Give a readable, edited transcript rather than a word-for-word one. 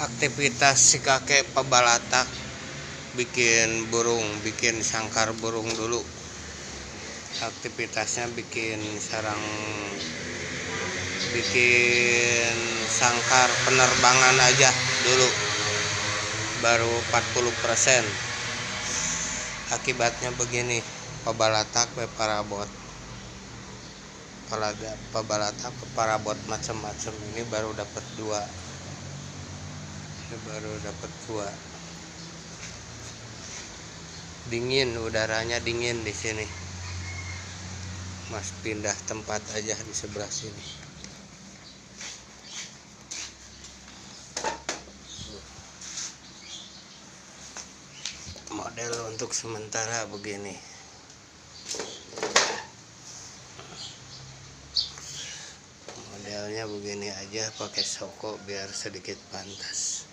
Aktivitas si kakek pabalatak bikin burung, bikin sangkar burung dulu. Aktivitasnya bikin sangkar penerbangan aja dulu, baru 40%. Akibatnya begini, pabalatak parabot, pabalatak parabot macam-macam. Ini baru dapat dua. Dingin, udaranya dingin di sini. Mas pindah tempat aja di sebelah sini. Model untuk sementara begini. Modelnya begini aja, pakai soko biar sedikit pantas.